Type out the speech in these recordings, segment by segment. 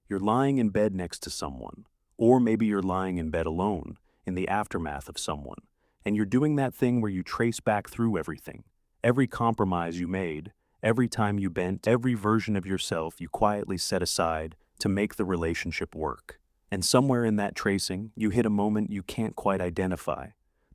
You're lying in bed next to someone, or maybe you're lying in bed alone in the aftermath of someone, and you're doing that thing where you trace back through everything, every compromise you made, every time you bent, every version of yourself you quietly set aside to make the relationship work. And somewhere in that tracing, you hit a moment you can't quite identify.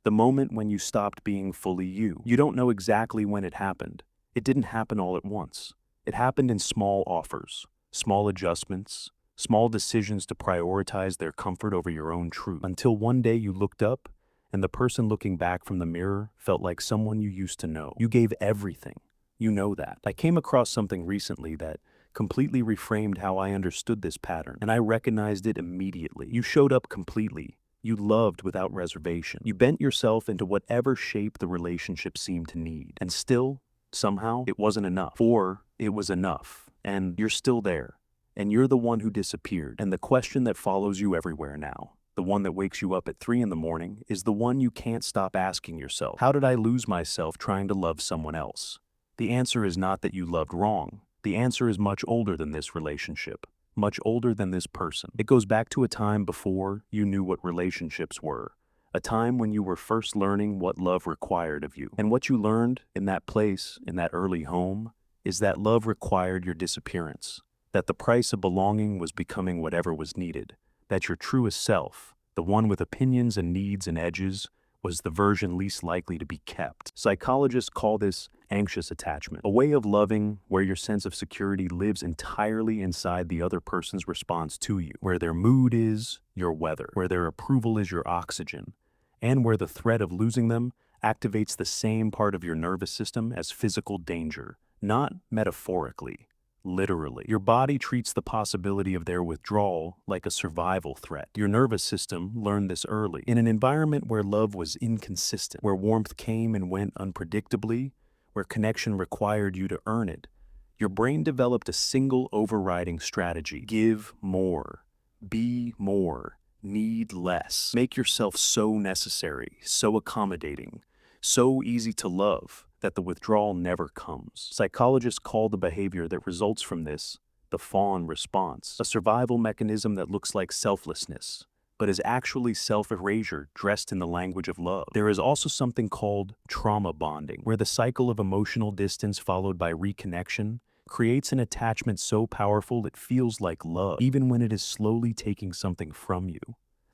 The moment when you stopped being fully you. You don't know exactly when it happened. It didn't happen all at once. It happened in small offers, small adjustments, small decisions to prioritize their comfort over your own truth. Until one day you looked up, and the person looking back from the mirror felt like someone you used to know. You gave everything. You know that. I came across something recently that completely reframed how I understood this pattern, and I recognized it immediately. You showed up completely. You loved without reservation. You bent yourself into whatever shape the relationship seemed to need. And still, somehow, it wasn't enough. Or it was enough. And you're still there. And you're the one who disappeared. And the question that follows you everywhere now, the one that wakes you up at 3 in the morning, is the one you can't stop asking yourself. How did I lose myself trying to love someone else? The answer is not that you loved wrong. The answer is much older than this relationship, much older than this person. It goes back to a time before you knew what relationships were, a time when you were first learning what love required of you. And what you learned in that place, in that early home, is that love required your disappearance, that the price of belonging was becoming whatever was needed, that your truest self, the one with opinions and needs and edges, was the version least likely to be kept. Psychologists call this anxious attachment, a way of loving where your sense of security lives entirely inside the other person's response to you, where their mood is your weather, where their approval is your oxygen, and where the threat of losing them activates the same part of your nervous system as physical danger, not metaphorically, literally. Your body treats the possibility of their withdrawal like a survival threat. Your nervous system learned this early. In an environment where love was inconsistent, where warmth came and went unpredictably, where connection required you to earn it, your brain developed a single overriding strategy. Give more. Be more. Need less. Make yourself so necessary, so accommodating, so easy to love that the withdrawal never comes. Psychologists call the behavior that results from this the fawn response, a survival mechanism that looks like selflessness, but is actually self-erasure dressed in the language of love. There is also something called trauma bonding, where the cycle of emotional distance followed by reconnection creates an attachment so powerful it feels like love, even when it is slowly taking something from you.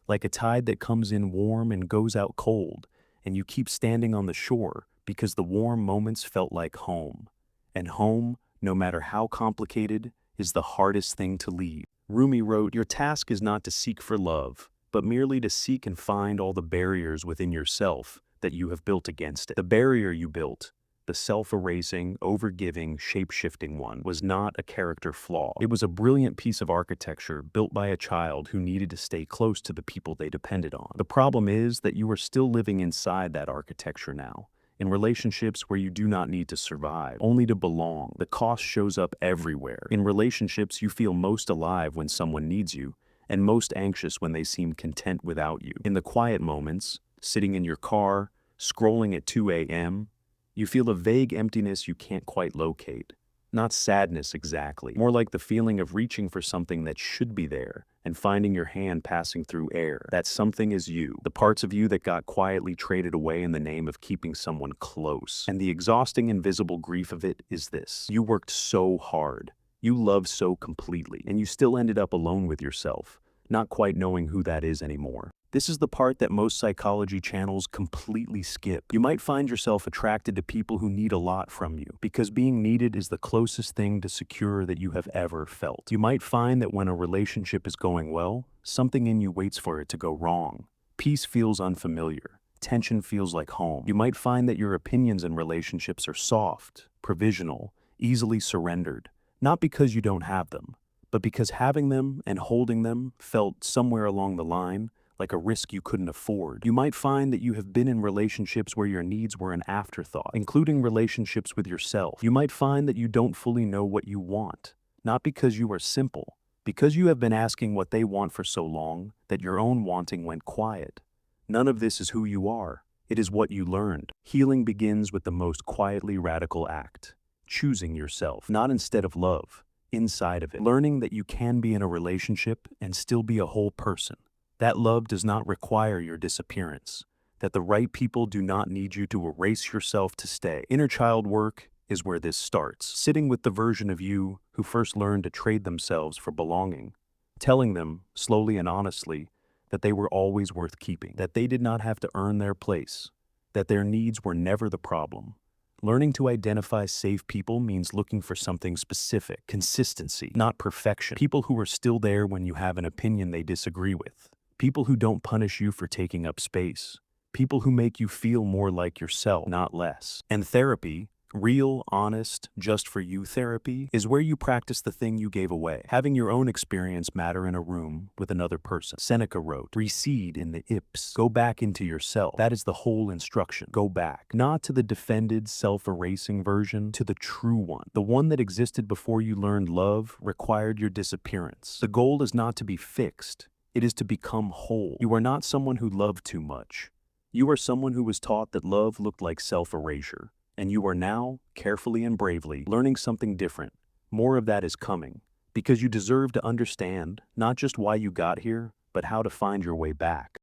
Like a tide that comes in warm and goes out cold, and you keep standing on the shore because the warm moments felt like home. And home, no matter how complicated, is the hardest thing to leave. Rumi wrote, "Your task is not to seek for love, but merely to seek and find all the barriers within yourself that you have built against it." The barrier you built, the self-erasing, overgiving, shape-shifting one, was not a character flaw. It was a brilliant piece of architecture built by a child who needed to stay close to the people they depended on. The problem is that you are still living inside that architecture now, in relationships where you do not need to survive, only to belong. The cost shows up everywhere. In relationships, you feel most alive when someone needs you, and most anxious when they seem content without you. In the quiet moments, sitting in your car, scrolling at 2 a.m., you feel a vague emptiness you can't quite locate. Not sadness exactly, more like the feeling of reaching for something that should be there and finding your hand passing through air. That something is you, the parts of you that got quietly traded away in the name of keeping someone close. And the exhausting, invisible grief of it is this: you worked so hard, you loved so completely, and you still ended up alone with yourself, not quite knowing who that is anymore. This is the part that most psychology channels completely skip. You might find yourself attracted to people who need a lot from you, because being needed is the closest thing to secure that you have ever felt. You might find that when a relationship is going well, something in you waits for it to go wrong. Peace feels unfamiliar. Tension feels like home. You might find that your opinions in relationships are soft, provisional, easily surrendered, not because you don't have them, but because having them and holding them felt somewhere along the line like a risk you couldn't afford. You might find that you have been in relationships where your needs were an afterthought, including relationships with yourself. You might find that you don't fully know what you want, not because you are simple, because you have been asking what they want for so long that your own wanting went quiet. None of this is who you are. It is what you learned. Healing begins with the most quietly radical act: choosing yourself, not instead of love, inside of it. Learning that you can be in a relationship and still be a whole person. That love does not require your disappearance. That the right people do not need you to erase yourself to stay. Inner child work is where this starts. Sitting with the version of you who first learned to trade themselves for belonging. Telling them, slowly and honestly, that they were always worth keeping. That they did not have to earn their place. That their needs were never the problem. Learning to identify safe people means looking for something specific, consistency, not perfection. People who are still there when you have an opinion they disagree with. People who don't punish you for taking up space. People who make you feel more like yourself, not less. And therapy, real, honest, just for you therapy, is where you practice the thing you gave away. Having your own experience matter in a room with another person. Seneca wrote, recede in the ips. Go back into yourself. That is the whole instruction. Go back. Not to the defended, self-erasing version, to the true one. The one that existed before you learned love, required your disappearance. The goal is not to be fixed. It is to become whole. You are not someone who loved too much. You are someone who was taught that love looked like self-erasure. And you are now, carefully and bravely, learning something different. More of that is coming, because you deserve to understand not just why you got here, but how to find your way back.